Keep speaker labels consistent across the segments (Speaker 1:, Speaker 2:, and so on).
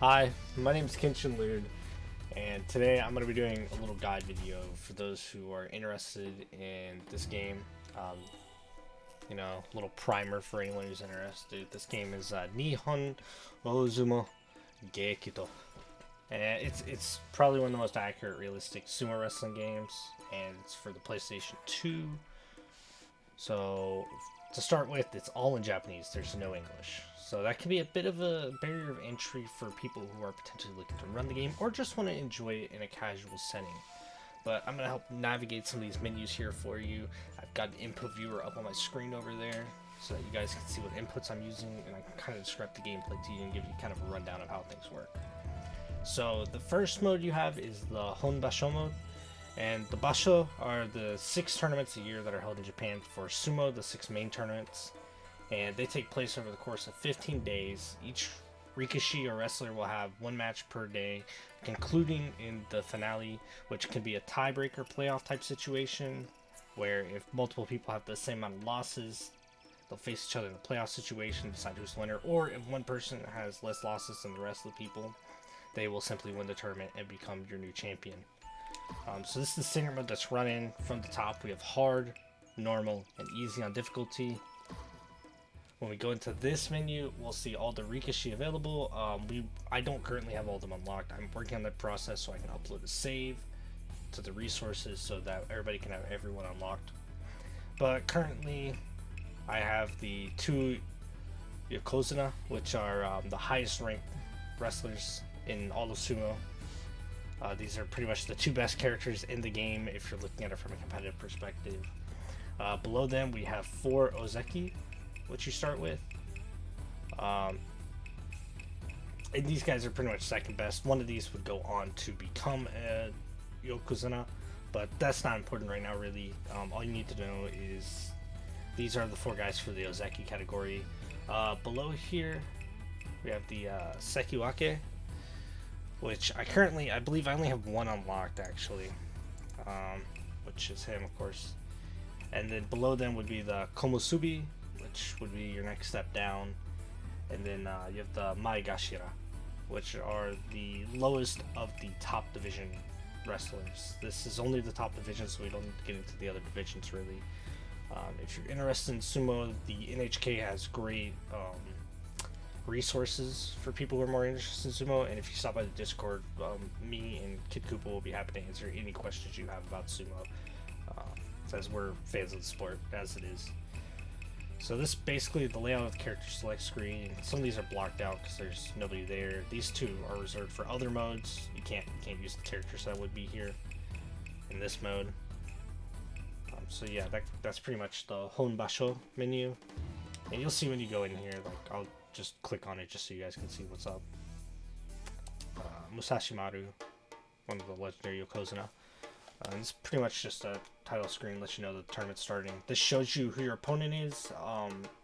Speaker 1: Hi, my name is Kenshin Lude, and today I'm going to be doing a little guide video for those who are interested in this game. Um, a little primer for anyone who's interested. This game is Nihon Oozumou Gekitou. And it's probably one of the most accurate, realistic sumo wrestling games, and it's for the PlayStation 2. So, to start with, it's all in Japanese, there's no English. So that can be a bit of a barrier of entry for people who are potentially looking to run the game or just want to enjoy it in a casual setting. But I'm going to help navigate some of these menus here for you. I've got an input viewer up on my screen over there so that you guys can see what inputs I'm using, and I can kind of describe the gameplay to you and give you kind of a rundown of how things work. So the first mode you have is the Honbashohen mode. And the Basho are the 6 tournaments a year that are held in Japan for sumo, the 6 main tournaments. And they take place over the course of 15 days. Each Rikishi or wrestler will have 1 match per day, concluding in the finale, which can be a tiebreaker playoff type situation, where if multiple people have the same amount of losses, they'll face each other in a playoff situation, decide who's the winner. Or if one person has less losses than the rest of the people, they will simply win the tournament and become your new champion. So this is the standard mode that's running from the top. We have hard, normal, and easy on difficulty. When we go into this menu, we'll see all the Rikishi available. I don't currently have all of them unlocked. I'm working on that process so I can upload a save to the resources so that everybody can have everyone unlocked. But currently, I have the 2 Yokozuna, which are the highest ranked wrestlers in all of sumo. These are pretty much the 2 best characters in the game if you're looking at it from a competitive perspective. Below them we have 4 Ozeki, which you start with. And these guys are pretty much second best. One of these would go on to become a Yokozuna, but that's not important right now really. All you need to know is these are the 4 guys for the Ozeki category. Below here we have the Sekiwake, which I believe I only have 1 unlocked actually, which is him of course. And then below them would be the Komusubi, which would be your next step down. And then you have the Maegashira, which are the lowest of the top division wrestlers. This is only the top division, so we don't need to get into the other divisions really. If you're interested in sumo, the NHK has great resources for people who are more interested in sumo, and if you stop by the Discord, me and Kid Koopa will be happy to answer any questions you have about sumo, as we're fans of the sport as it is. So this is basically the layout of the character select screen. Some of these are blocked out because there's nobody there. These 2 are reserved for other modes. You can't use the characters that would be here in this mode. So yeah, that's pretty much the Honbasho menu, and you'll see when you go in here. Like I'll just click on it just so you guys can see what's up. Musashi Maru, one of the legendary Yokozuna. It's pretty much just a title screen, lets you know the tournament's starting. This shows you who your opponent is.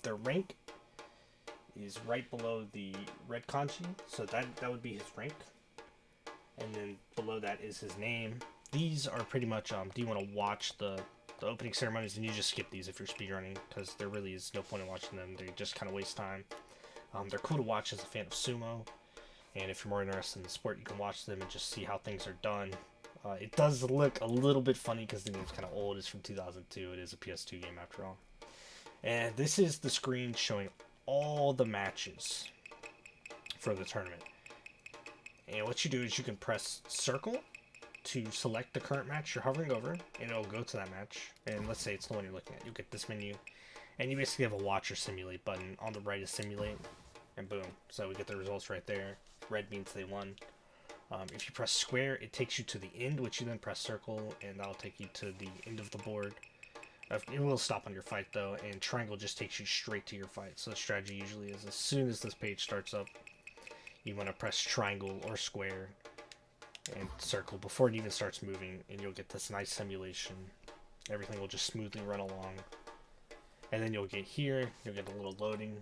Speaker 1: Their rank is right below the red kanji, so that would be his rank. And then below that is his name. These are pretty much, do you want to watch the opening ceremonies, and you just skip these if you're speedrunning, because there really is no point in watching them. They just kind of waste time. They're cool to watch as a fan of sumo, and if you're more interested in the sport, you can watch them and just see how things are done. It does look a little bit funny because the game's kind of old. It's from 2002. It is a PS2 game after all. And this is the screen showing all the matches for the tournament. And what you do is you can press circle to select the current match you're hovering over, and it'll go to that match. And let's say it's the one you're looking at. You'll get this menu, and you basically have a watch or simulate button. On the right is simulate, and boom. So we get the results right there. Red means they won. If you press square, it takes you to the end, which you then press circle, and that'll take you to the end of the board. It will stop on your fight though, and triangle just takes you straight to your fight. So the strategy usually is as soon as this page starts up, you want to press triangle or square and circle before it even starts moving, and you'll get this nice simulation. Everything will just smoothly run along. And then you'll get here, you'll get a little loading,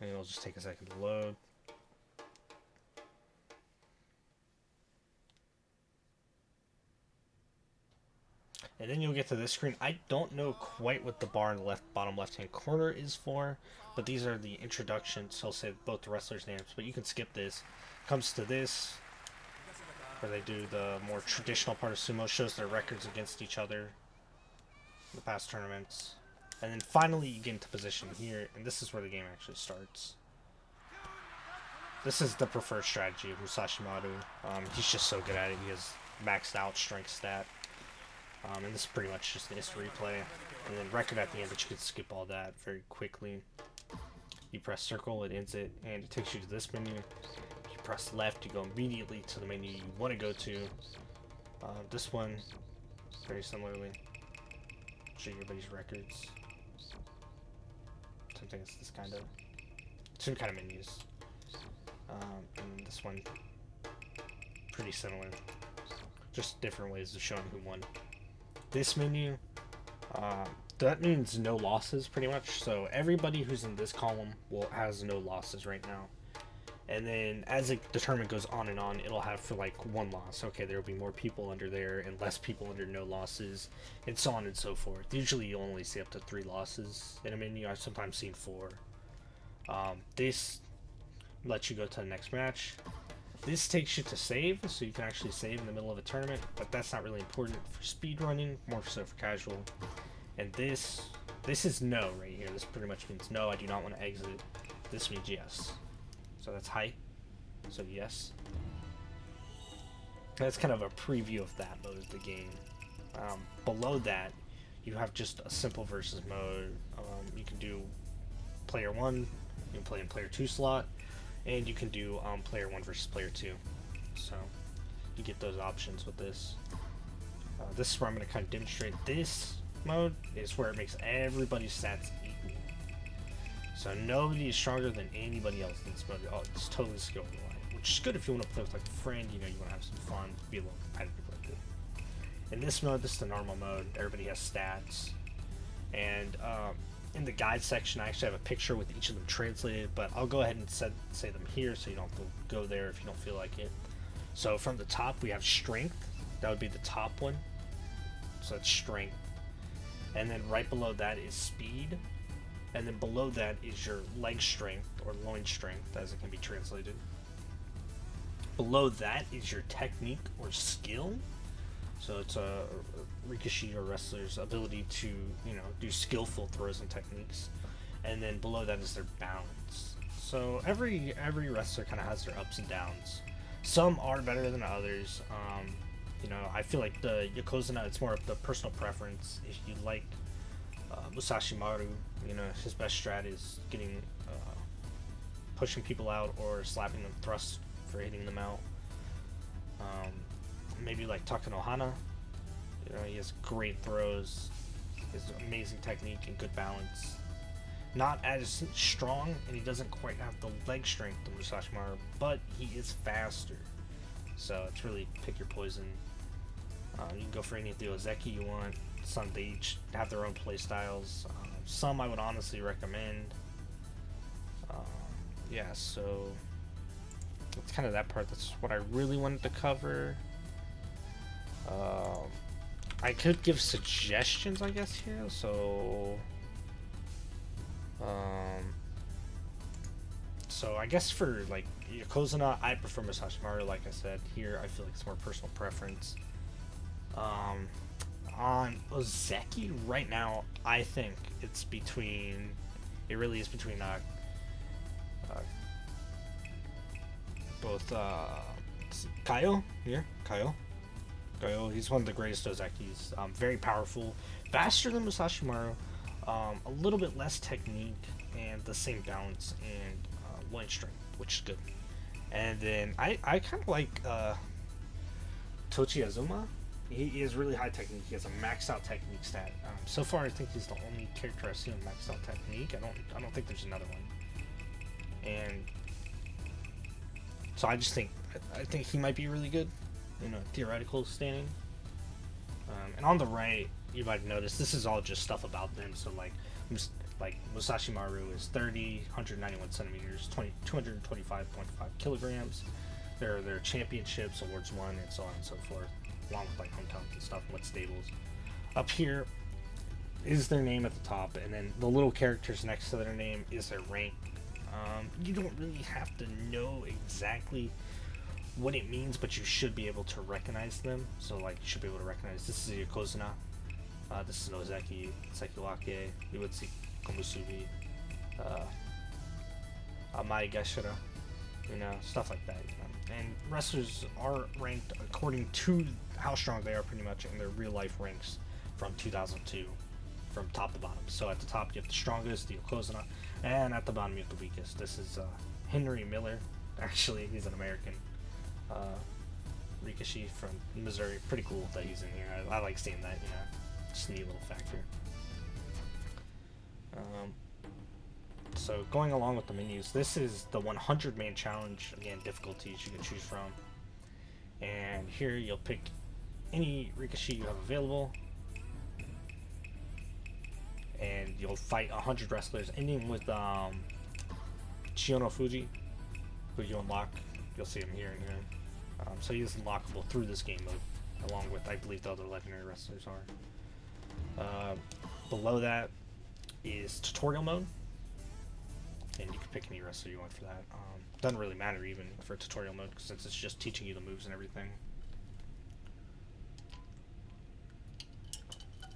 Speaker 1: and it'll just take a second to load. And then you'll get to this screen. I don't know quite what the bar in the bottom left hand corner is for, but these are the introductions. So I'll say both the wrestlers' names, but you can skip this. Comes to this, where they do the more traditional part of sumo, shows their records against each other in the past tournaments. And then finally you get into position here, and this is where the game actually starts. This is the preferred strategy of Musashi Maru. He's just so good at it. He has maxed out strength stat. And this is pretty much just an instant replay. And then record at the end, but you can skip all that very quickly. You press circle, it ends it, and it takes you to this menu. You press left, you go immediately to the menu you want to go to. This one, very similarly, show you everybody's records. Something it's this kind of, two kind of menus. And this one, pretty similar, just different ways of showing who won. This menu, that means no losses pretty much. So everybody who's in this column has no losses right now. And then as the tournament goes on and on, it'll have for like one loss. Okay, there will be more people under there and less people under no losses, and so on and so forth. Usually you only see up to 3 losses in a menu. I've sometimes seen 4. This lets you go to the next match. This takes you to save, so you can actually save in the middle of a tournament, but that's not really important for speed running, more so for casual. And this is no right here. This pretty much means no, I do not want to exit. This means yes. So that's hi. So yes. That's kind of a preview of that mode of the game. Below that, you have just a simple versus mode. You can do player 1, you can play in player 2 slot, and you can do player 1 versus player 2. So you get those options with this. This is where I'm going to kind of demonstrate. This mode is where it makes everybody's stats equal. So nobody is stronger than anybody else in this mode. Oh, it's totally skill reliant, which is good if you want to play with like a friend. You know, you want to have some fun, be a little competitive like it. In this mode, this is the normal mode. Everybody has stats, and in the guide section, I actually have a picture with each of them translated, but I'll go ahead and say them here so you don't have to go there if you don't feel like it. So from the top, we have strength. That would be the top one. So that's strength. And then right below that is speed. And then below that is your leg strength, or loin strength, as it can be translated. Below that is your technique or skill. So it's a Rikishi or wrestler's ability to, you know, do skillful throws and techniques. And then below that is their balance. So every wrestler kind of has their ups and downs. Some are better than others. You know, I feel like the Yokozuna, it's more of the personal preference. If you like Musashi Maru, you know, his best strat is getting pushing people out or slapping them, thrust for hitting them out. Maybe like Takanohana, you know, he has great throws, his amazing technique and good balance. Not as strong, and he doesn't quite have the leg strength of Musashi Maru, but he is faster. So it's really pick your poison. You can go for any of the Ozeki you want. Some, they each have their own play styles. Some I would honestly recommend. Yeah, so that's kind of that part. That's what I really wanted to cover. I could give suggestions, I guess, here. So I guess for like Yokozuna, I prefer Musashi Maru. Like I said, here I feel like it's more personal preference. On Ozeki right now, I think it's between. It really is between both Kaio here. Kaio, he's one of the greatest Ozekis. Very powerful, faster than Musashi Maru. A little bit less technique and the same balance and loin strength, which is good. And then I kind of like Tochi Azuma. He has really high technique. He has a maxed out technique stat. So far, I think he's the only character I've seen with maxed out technique. I don't think there's another one. And so I just think I think he might be really good, you know, theoretical standing. And on the right, you might notice this is all just stuff about them. So like Musashi Maru is 30, 191 centimeters, 225.5 kilograms. There are their championships, awards won, and so on and so forth, along with like hometowns and stuff and what stables. Up here is their name at the top, and then the little characters next to their name is their rank. You don't really have to know exactly what it means, but you should be able to recognize them. So like you should be able to recognize this is your Kozuna, this is Nozeki, Sekiwake, Iwatsuki, Komusubi, Amai Gashira, you know, stuff like that. You know? And wrestlers are ranked according to how strong they are, pretty much, in their real life ranks from 2002, from top to bottom. So at the top you have the strongest, the Yokozuna, and at the bottom you have the weakest. This is Henry Miller. Actually, he's an American. Rikishi from Missouri. Pretty cool that he's in here. I like seeing that, you know. Just a neat little factor. So going along with the menus, this is the 100-man challenge. Again, difficulties you can choose from. And here you'll pick any Rikishi you have available. And you'll fight 100 wrestlers, ending with Chiyono Fuji, who you unlock. You'll see him here and here. So he is unlockable through this game mode, along with, I believe, the other legendary wrestlers are. Below that is tutorial mode, and you can pick any wrestler you want for that. Doesn't really matter even for tutorial mode, since it's just teaching you the moves and everything.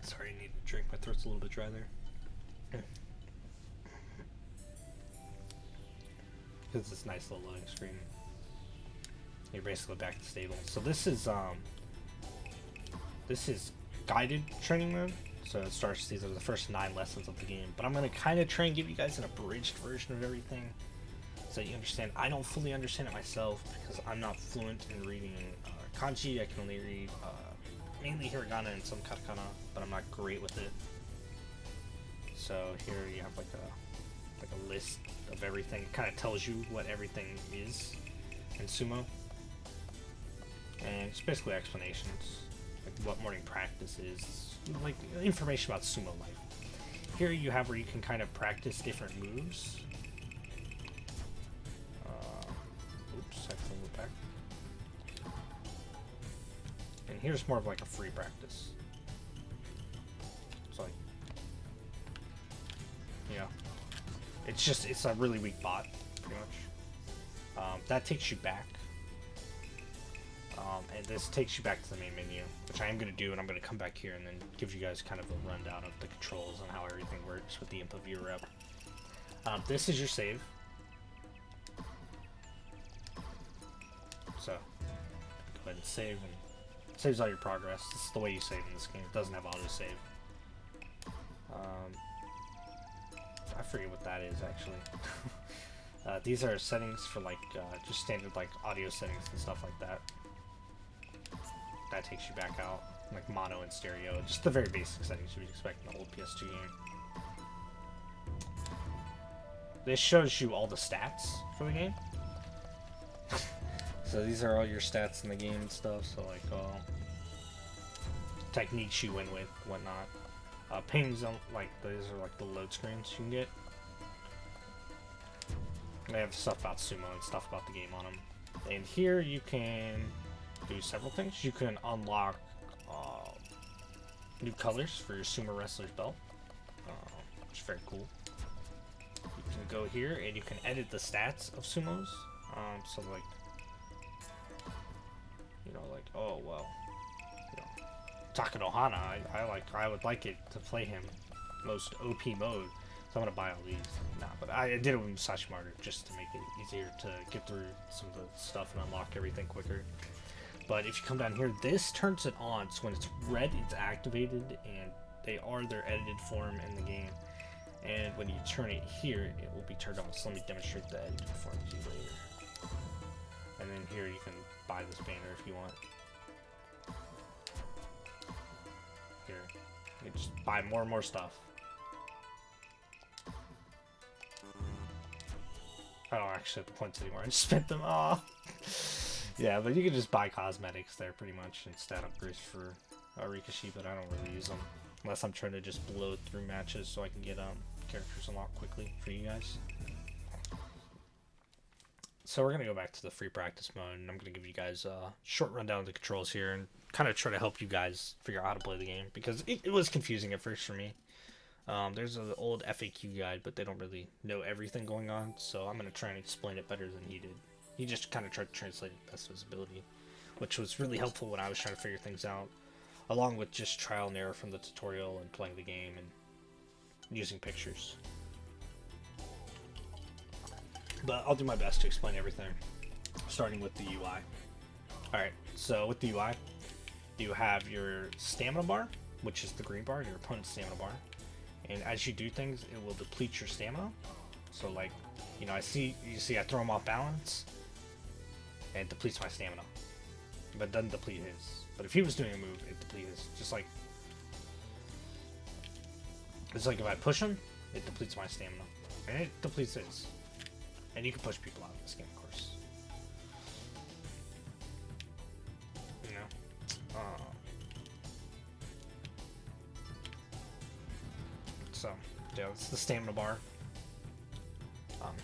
Speaker 1: Sorry, I need a drink. My throat's a little bit dry there. Because it's this nice little loading screen. You're basically back to stable. So this is guided training mode. So it starts, these are the first 9 lessons of the game. But I'm going to kind of try and give you guys an abridged version of everything, so you understand. I don't fully understand it myself because I'm not fluent in reading kanji. I can only read mainly hiragana and some katakana, but I'm not great with it. So here you have like a list of everything. It kind of tells you what everything is in sumo. And it's basically explanations, like what morning practice is, like information about sumo life. Here you have where you can kind of practice different moves. Oops, I can move back. And here's more of like a free practice. So like, yeah, it's a really weak bot, pretty much. That takes you back. And this takes you back to the main menu, which I am going to do, and I'm going to come back here and then give you guys kind of a rundown of the controls and how everything works with the input viewer rep. This is your save. So, go ahead and save, and saves all your progress. This is the way you save in this game. It doesn't have autosave. I forget what that is, actually. These are settings for, like, just standard, like, audio settings and stuff like that. That takes you back out, like mono and stereo, just the very basic settings you would expect in an old PS2 game. This shows you all the stats for the game. So these are all your stats in the game and stuff, so like techniques you win with, whatnot. Pings, like these are like the load screens you can get. They have stuff about sumo and stuff about the game on them. And here you can do several things. You can unlock new colors for your sumo wrestler's belt, which is very cool. You can go here and you can edit the stats of sumos. So like, you know, like, oh well, you know, Takanohana, I would like it to play him most OP mode, so I'm gonna buy all these. Nah, but I did it with Musashi Martyr just to make it easier to get through some of the stuff and unlock everything quicker. But if you come down here, this turns it on. So when it's red, it's activated, and they are their edited form in the game. And when you turn it here, it will be turned on. So let me demonstrate the edited form to you later. And then here you can buy this banner if you want. Here, you can just buy more and more stuff. I don't actually have the points anymore. I just spent them all. Yeah, but you can just buy cosmetics there pretty much and stat upgrades for Rikishi, but I don't really use them unless I'm trying to just blow through matches so I can get characters unlocked quickly for you guys. so we're gonna go back to the free practice mode, and I'm gonna give you guys a short rundown of the controls here, and kind of try to help you guys figure out how to play the game, because it was confusing at first for me. There's an old FAQ guide, but they don't really know everything going on, so I'm gonna try and explain it better than he did. He just kind of tried to translate it best of his ability, which was really helpful when I was trying to figure things out, along with just trial and error from the tutorial and playing the game and using pictures. But I'll do my best to explain everything, starting with the UI. Alright, so with the UI, you have your stamina bar, which is the green bar, your opponent's stamina bar. And as you do things, it will deplete your stamina. So like, you know, you see I throw him off balance, and it depletes my stamina. But it doesn't deplete his. But if he was doing a move, it depletes his. Just like, it's like if I push him, it depletes my stamina. And it depletes his. And you can push people out of this game, of course. You know? So, yeah, it's the stamina bar.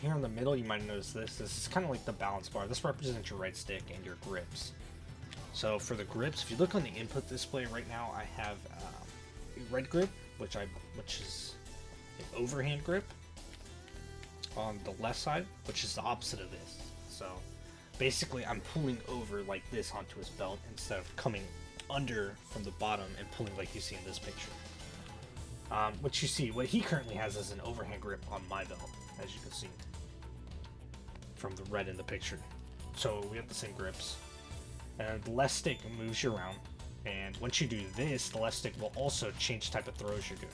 Speaker 1: Here in the middle, you might notice this. This is kind of like the balance bar. This represents your right stick and your grips. So for the grips, if you look on the input display right now, I have a red grip, which is an overhand grip on the left side, which is the opposite of this. So basically I'm pulling over like this onto his belt instead of coming under from the bottom and pulling like you see in this picture. What you see, what he currently has is an overhand grip on my belt, as you can see from the red in the picture. So we have the same grips. And the left stick moves you around, and once you do this, the left stick will also change type of throws you're doing.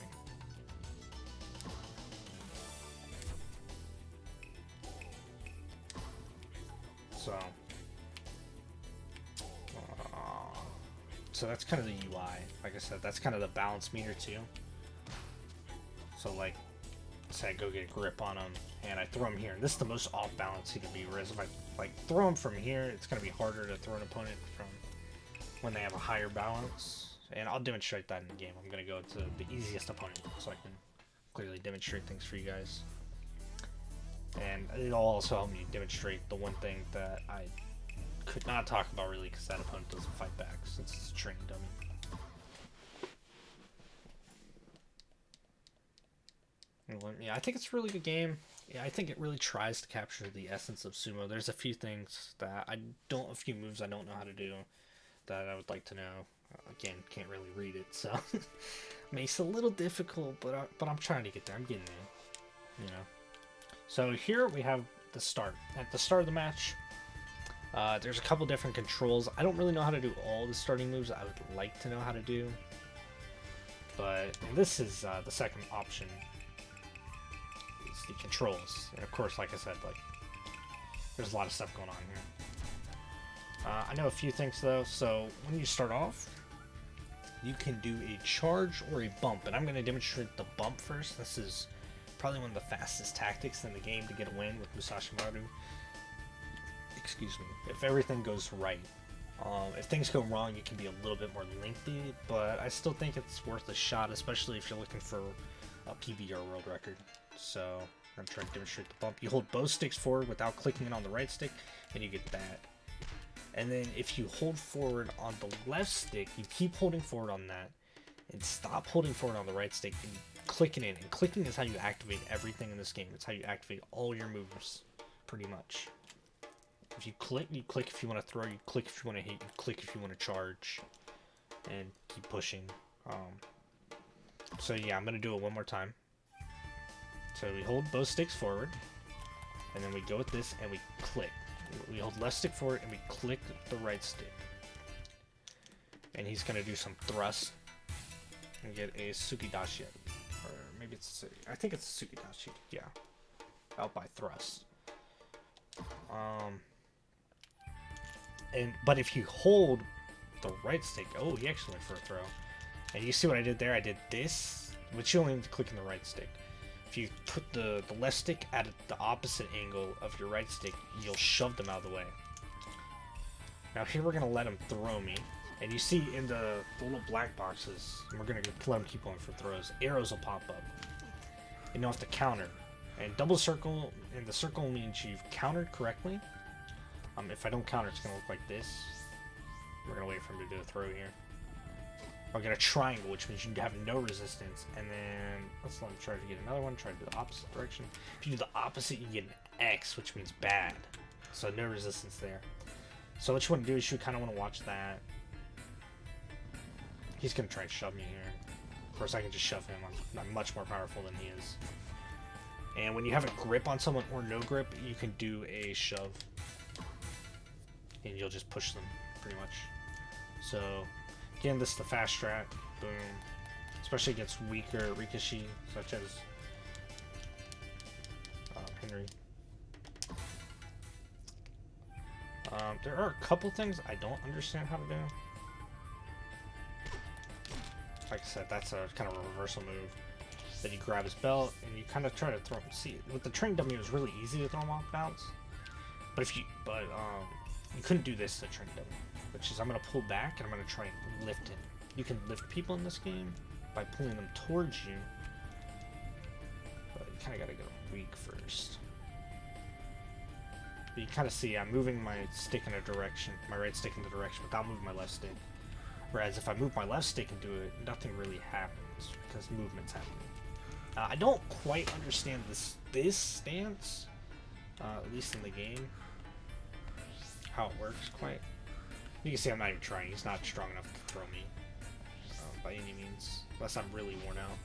Speaker 1: So that's kind of the UI. Like I said, that's kind of the balance meter too. So like, say I go get a grip on him and I throw him here, and this is the most off balance he can be. Whereas if I like throw him from here, it's gonna be harder to throw an opponent from when they have a higher balance. And I'll demonstrate that in the game. I'm gonna go to the easiest opponent so I can clearly demonstrate things for you guys. And it'll also help me demonstrate the one thing that I could not talk about really, because that opponent doesn't fight back since it's a training dummy. Yeah, I think it's a really good game. Yeah, I think it really tries to capture the essence of sumo. There's a few things that a few moves I don't know how to do that I would like to know. Again, can't really read it, so makes it a little difficult, but I'm trying to get there. I'm getting there, you know. So here we have the start. At the start of the match, there's a couple different controls. I don't really know how to do all the starting moves I would like to know how to do, but this is the second option. It's the controls, and of course, like I said, like there's a lot of stuff going on here. I know a few things though. So when you start off, you can do a charge or a bump, and I'm going to demonstrate the bump first. This is probably one of the fastest tactics in the game to get a win with Musashi Maru. Excuse me. If everything goes right. If things go wrong, it can be a little bit more lengthy, but I still think it's worth a shot, especially if you're looking for a PBR world record. So I'm trying to demonstrate the bump. You hold both sticks forward without clicking it on the right stick, and you get that. And then if you hold forward on the left stick, you keep holding forward on that, and stop holding forward on the right stick, and clicking it. And clicking is how you activate everything in this game. It's how you activate all your moves, pretty much. If you click if you want to throw, you click if you want to hit, you click if you want to charge, and keep pushing. So yeah, I'm going to do it one more time. So we hold both sticks forward, and then we go with this, and we click. We hold left stick forward, and we click the right stick. And he's going to do some thrust, and get a Tsukidashi. Or maybe it's, I think it's a Tsukidashi, yeah. Out by thrust. But if you hold the right stick, oh, he actually went for a throw. And you see what I did there? I did this, which you only need to click in the right stick. If you put the left stick at the opposite angle of your right stick, you'll shove them out of the way. Now here we're going to let him throw me. And you see in the little black boxes, and we're going to let him keep going for throws, arrows will pop up. And you'll have to counter. And double circle, and the circle means you've countered correctly, If I don't counter, it's gonna look like this. We're gonna wait for him to do a throw here. I'll get a triangle, which means you have no resistance, and then let's let him try to get another one. Try to do the opposite direction. If you do the opposite, you get an X, which means bad. So no resistance there. So what you want to do is you kind of want to watch that. He's gonna try and shove me here. Of course, I can just shove him. I'm much more powerful than he is. And when you have a grip on someone or no grip, you can do a shove, and you'll just push them pretty much. So. Again, this is the fast strat, boom, especially against weaker Rikishi, such as Henry. There are a couple things I don't understand how to do. Like I said, that's a kind of a reversal move. Then you grab his belt, and you kind of try to throw him. See, with the train dummy, it was really easy to throw him off balance. But you couldn't do this to train dummy. Which is I'm going to pull back and I'm going to try and lift him. You can lift people in this game by pulling them towards you. But you kind of got to go weak first. But you kind of see I'm moving my stick in a direction, my right stick in the direction without moving my left stick. Whereas if I move my left stick and do it, nothing really happens because movement's happening. I don't quite understand this stance, at least in the game, how it works quite. You can see I'm not even trying. He's not strong enough to throw me by any means, unless I'm really worn out.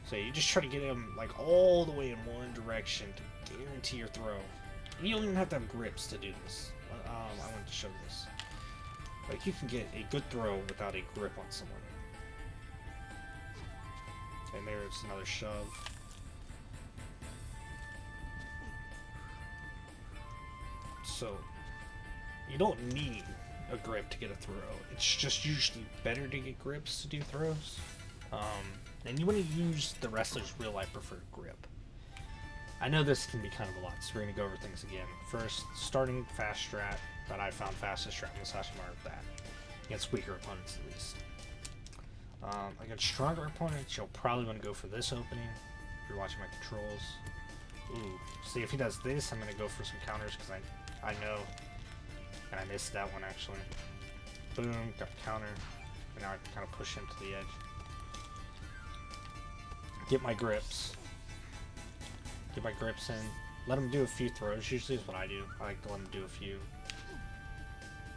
Speaker 1: So you just try to get him like all the way in one direction to guarantee your throw. You don't even have to have grips to do this. I wanted to show this. Like you can get a good throw without a grip on someone. And there's another shove. So you don't need a grip to get a throw. It's just usually better to get grips to do throws. And you want to use the wrestler's real life preferred grip. I know this can be kind of a lot, so we're going to go over things again. First, starting fast strat that I found fastest strat in Musashi Maru with that. Against weaker opponents at least. Against stronger opponents, you'll probably want to go for this opening if you're watching my controls. Ooh, see if he does this, I'm going to go for some counters because I know. And I missed that one actually. Boom, got a counter. And now I can kind of push him to the edge. Get my grips. Get my grips in. Let him do a few throws, usually is what I do. I like to let him do a few.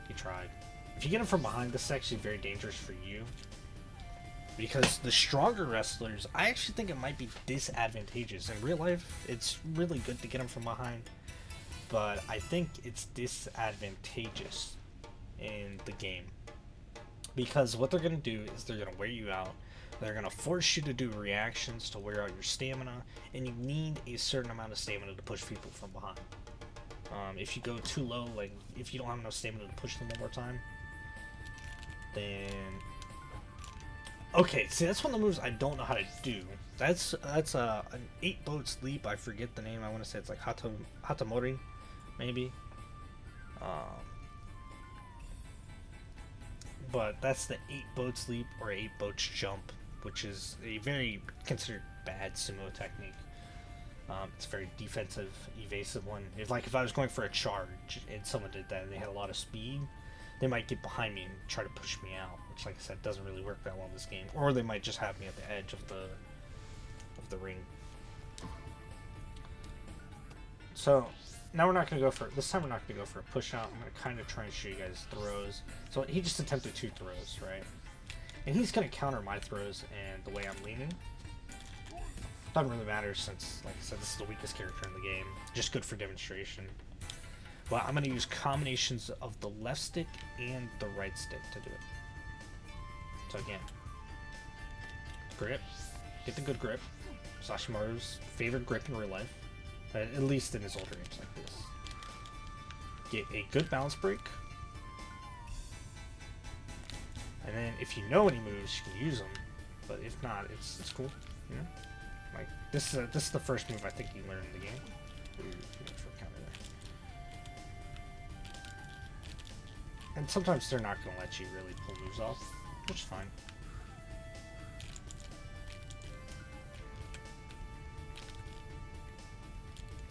Speaker 1: He tried. If you get him from behind, this is actually very dangerous for you. Because the stronger wrestlers, I actually think it might be disadvantageous. In real life, it's really good to get him from behind. But I think it's disadvantageous in the game. Because what they're going to do is they're going to wear you out. They're going to force you to do reactions to wear out your stamina. And you need a certain amount of stamina to push people from behind. If you go too low, like if you don't have enough stamina to push them one more time, then... Okay, see that's one of the moves I don't know how to do. That's an 8 boats leap. I forget the name. I want to say it's like Hatamori, maybe. But that's the 8 boats leap or 8 boats jump, which is a very considered bad sumo technique. It's a very defensive, evasive one. If I was going for a charge and someone did that and they had a lot of speed, they might get behind me and try to push me out, which, like I said, doesn't really work that well in this game. Or they might just have me at the edge of the ring. So now we're not going to go for this time. We're not going to go for a push out. I'm going to kind of try and show you guys throws. So he just attempted 2 throws, right? And he's going to counter my throws and the way I'm leaning. Doesn't really matter since, like I said, this is the weakest character in the game. Just good for demonstration. Well, I'm going to use combinations of the left stick and the right stick to do it. So again, grip. Get the good grip. Sashimaru's favorite grip in real life. At least in his older games like this. Get a good balance break. And then if you know any moves, you can use them. But if not, it's cool. You know? Like, this is the first move I think you learn in the game. And sometimes they're not going to let you really pull moves off, which is fine.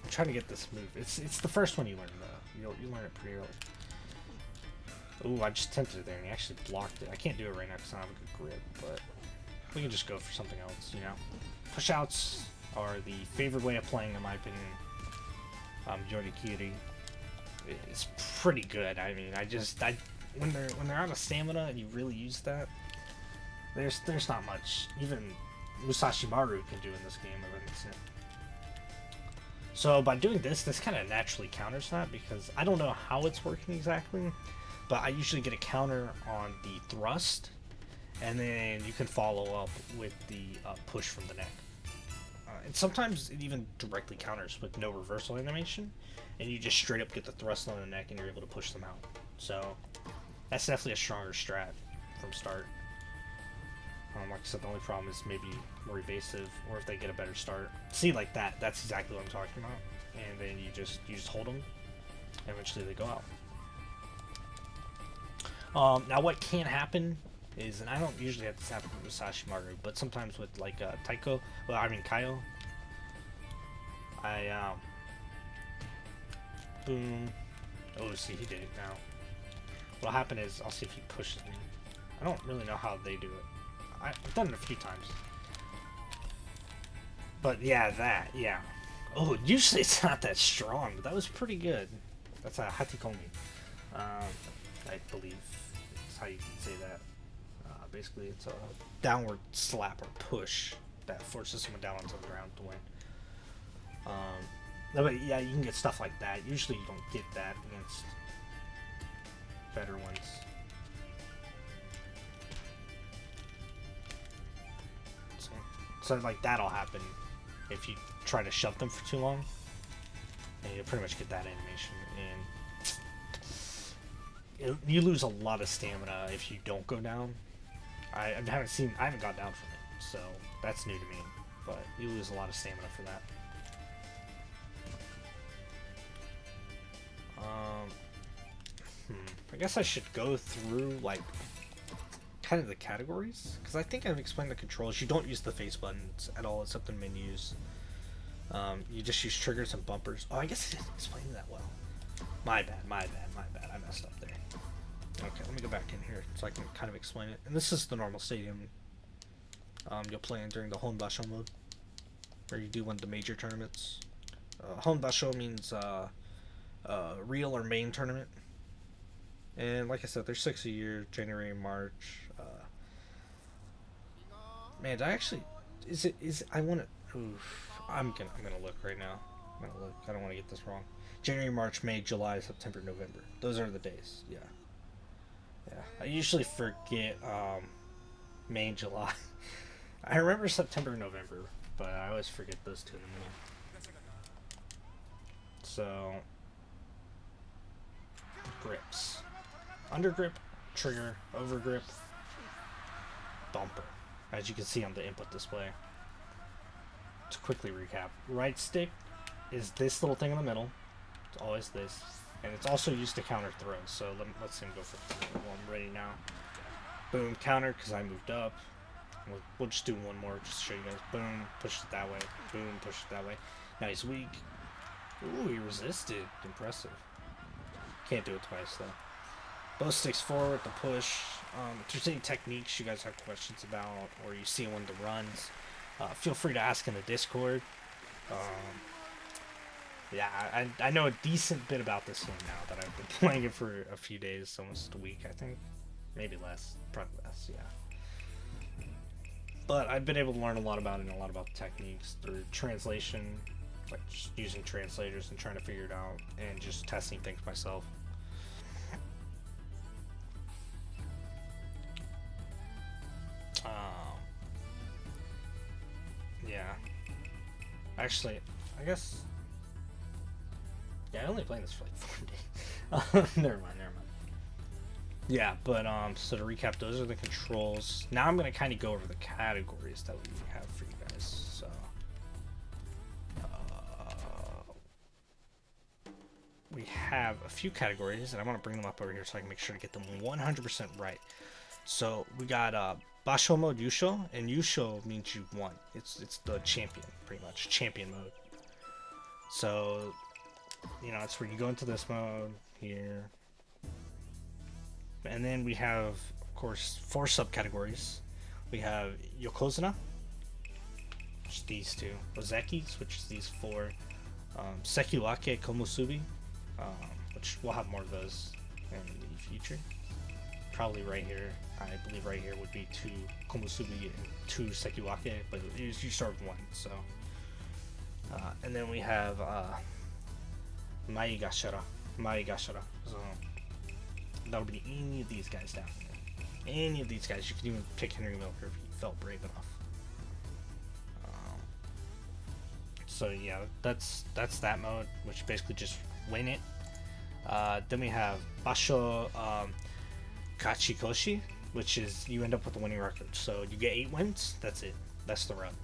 Speaker 1: I'm trying to get this move. It's the first one you learn, though. You learn it pretty early. Ooh, I just attempted it there and he actually blocked it. I can't do it right now because I don't have a good grip, but we can just go for something else, you know. Push-outs are the favorite way of playing, in my opinion. Gekitou is pretty good. I mean, when they're out of stamina and you really use that, there's not much. Even Musashimaru can do in this game of an instant. So by doing this kind of naturally counters that, because I don't know how it's working exactly, but I usually get a counter on the thrust, and then you can follow up with the push from the neck. And sometimes it even directly counters with no reversal animation, and you just straight up get the thrust on the neck and you're able to push them out. So that's definitely a stronger strat from start. Like I said, the only problem is maybe more evasive, or if they get a better start. See, like that, that's exactly what I'm talking about. And then you just hold them, and eventually they go out. Now what can happen is, and I don't usually have this happen with Musashimaru, but sometimes with like Taiko, well, I mean Kaio, boom. Oh, see, he did it now. What'll happen is, I'll see if he pushes me. I don't really know how they do it. I've done it a few times. But yeah, yeah. Oh, usually it's not that strong, but that was pretty good. That's a Hatikomi. I believe that's how you can say that. Basically, it's a downward slap or push that forces someone down onto the ground to win. But yeah, you can get stuff like that. Usually you don't get that against better ones. So like that'll happen if you try to shove them for too long, and you pretty much get that animation, and you lose a lot of stamina if you don't go down. I haven't gone down from it, so that's new to me, but you lose a lot of stamina for that. I guess I should go through like kind of the categories, because I think I've explained the controls. You don't use the face buttons at all except in menus. You just use triggers and bumpers. Oh, I guess I didn't explain that well. My bad. I messed up there. Okay, let me go back in here so I can kind of explain it. And this is the normal stadium you'll play in during the Honbashohen mode, where you do one of the major tournaments. Honbashohen means real or main tournament. And like I said, there's 6 a year, January and March. Man, I actually I want to. I'm gonna look right now. I'm gonna look. I don't want to get this wrong. January, March, May, July, September, November. Those are the days. Yeah. I usually forget May and July. I remember September and November, but I always forget those two in the middle. So grips. Undergrip, trigger, overgrip, bumper, as you can see on the input display. To quickly recap, right stick is this little thing in the middle. It's always this, and it's also used to counter throws. So let's see him go for throw. Well, I'm ready now. Boom, counter because I moved up. We'll just do one more just to show you guys. Boom, push it that way. Boom, push it that way. Now he's weak. Ooh, he resisted. Impressive. Can't do it twice though. Both sticks forward, the push. If there's any techniques you guys have questions about, or you see one of the runs, feel free to ask in the Discord. Yeah, I know a decent bit about this game now that I've been playing it for a few days, almost a week, I think. Maybe less, probably less, yeah. But I've been able to learn a lot about it and a lot about the techniques through translation, like just using translators and trying to figure it out, and just testing things myself. Yeah. Actually, I guess. Yeah, I only played this for like 4 days. Never mind. Yeah, but so to recap, those are the controls. Now I'm gonna kind of go over the categories that we have for you guys. So, we have a few categories, and I want to bring them up over here so I can make sure to get them 100% right. So we got Basho mode Yusho, and Yusho means you won. It's the champion, pretty much champion mode. So you know, it's where you go into this mode here. And then we have, of course, 4 subcategories. We have Yokozuna, which is these 2. Ozekis, which is these 4. Sekiwake Komusubi, which we'll have more of those in the future. Probably right here. I believe right here would be 2 Komusubi and 2 Sekiwake, but you start with 1, so. And then we have Maigashara. So that'll be any of these guys down here. Any of these guys. You can even pick Henry Milker if you felt brave enough. So yeah, that's that mode, which basically just win it. Then we have Basho Kachikoshi, which is you end up with a winning record. So you get 8 wins, that's it. That's the run.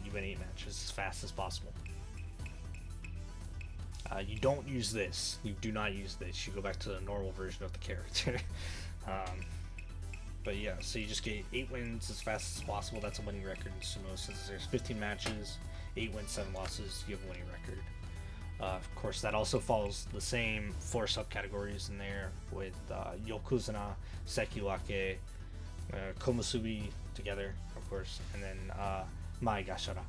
Speaker 1: You win 8 matches as fast as possible. You don't use this. You do not use this. You go back to the normal version of the character. But yeah, so you just get 8 wins as fast as possible. That's a winning record in sumo. Since there's 15 matches, 8 wins, 7 losses, you have a winning record. Of course, that also follows the same 4 subcategories in there with Yokozuna, Sekiwake, Komusubi together, of course, and then Maigashara.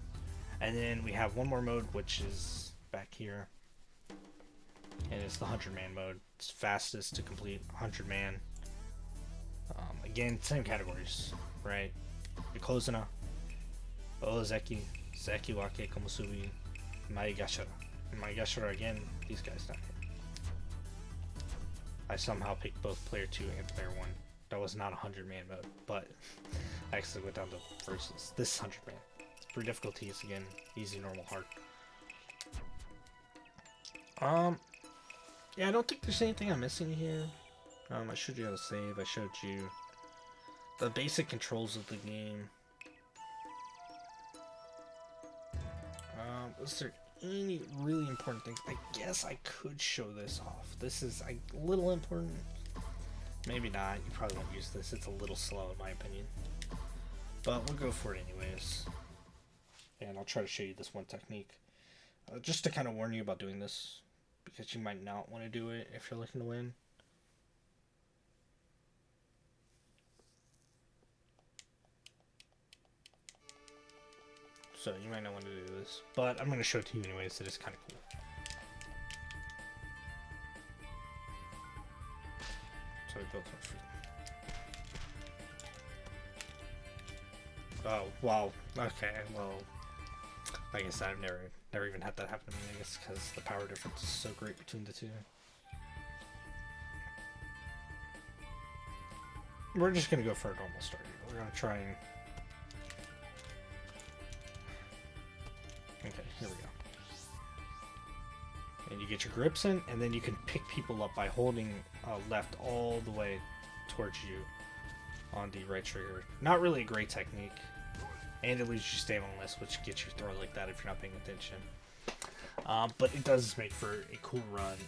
Speaker 1: And then we have one more mode, which is back here, and it's the 100-man mode. It's fastest to complete 100-man. Again, same categories, right? Yokozuna, Ozeki, Sekiwake, Komusubi, Maigashara. And Maigashara again, these guys down here. I somehow picked both player 2 and player 1. That was not a 100-man mode, but I actually went down to versus this 100-man. For difficulties, again, easy, normal, hard. Yeah, I don't think there's anything I'm missing here. I showed you how to save. I showed you the basic controls of the game. Is there any really important things? I guess I could show this off. This is a little important. Maybe not. You probably won't use this. It's a little slow in my opinion. But we'll go for it anyways. And I'll try to show you this one technique. Just to kind of warn you about doing this. Because you might not want to do it if you're looking to win. So you might not want to do this. But I'm going to show it to you anyways. It is kind of cool. So we built one for. Oh, wow. Okay, well, like I said, I've never even had that happen to me, I guess, because the power difference is so great between the 2. We're just going to go for a normal start. We're going to try and... Okay, here we go. And you get your grips in, and then you can pick people up by holding left all the way towards you on the right trigger. Not really a great technique. And it leaves you staminless, which gets you thrown like that if you're not paying attention. But it does make for a cool run.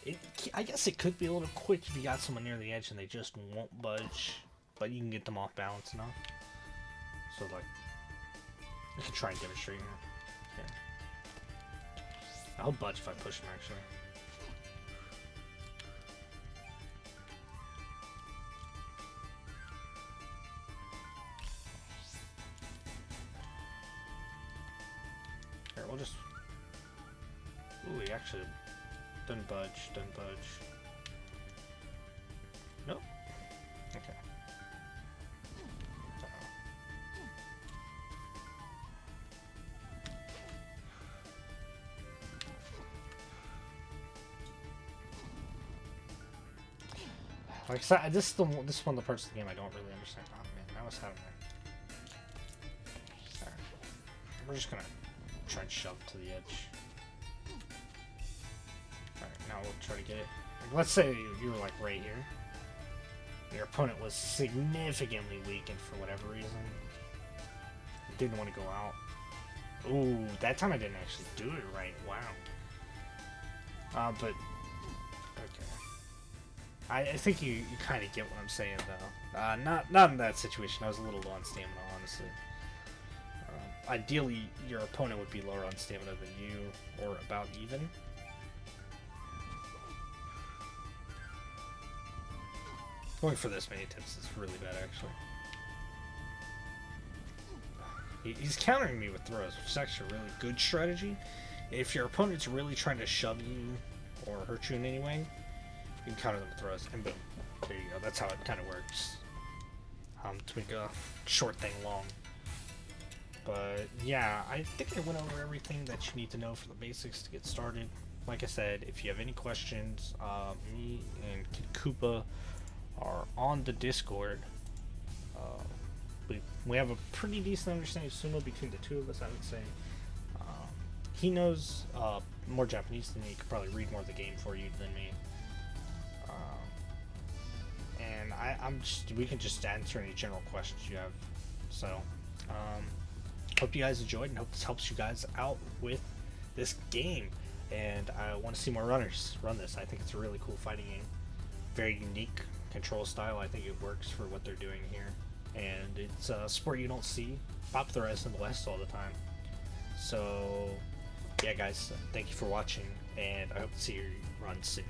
Speaker 1: I guess it could be a little quick if you got someone near the edge and they just won't budge. But you can get them off balance enough. So, like, I can try and demonstrate here. I'll budge if I push him, actually. Here, we'll just... Ooh, he actually doesn't budge, Nope. Okay. Like I said, this is one of the parts of the game I don't really understand. Oh man, now what's happening? Alright. We're just gonna try and shove to the edge. Alright, now we'll try to get it. Like, let's say you were like right here. Your opponent was significantly weakened for whatever reason. Didn't want to go out. Ooh, that time I didn't actually do it right. Wow. But okay. I think you kind of get what I'm saying, though. Not in that situation. I was a little low on stamina, honestly. Ideally, your opponent would be lower on stamina than you, or about even. Going for this many tips is really bad, actually. He's countering me with throws, which is actually a really good strategy. If your opponent's really trying to shove you or hurt you in any way, you can counter them with throws, and boom. There you go. That's how it kind of works. To make a short thing long. But yeah, I think I went over everything that you need to know for the basics to get started. Like I said, if you have any questions, me and Kid Koopa are on the Discord. We have a pretty decent understanding of sumo between the two of us, I would say. He knows more Japanese than me. He could probably read more of the game for you than me. And we can just answer any general questions you have. So, hope you guys enjoyed, and hope this helps you guys out with this game. And I want to see more runners run this. I think it's a really cool fighting game. Very unique control style. I think it works for what they're doing here. And it's a sport you don't see popularized in the West all the time. So, yeah guys, thank you for watching, and I hope to see you run soon.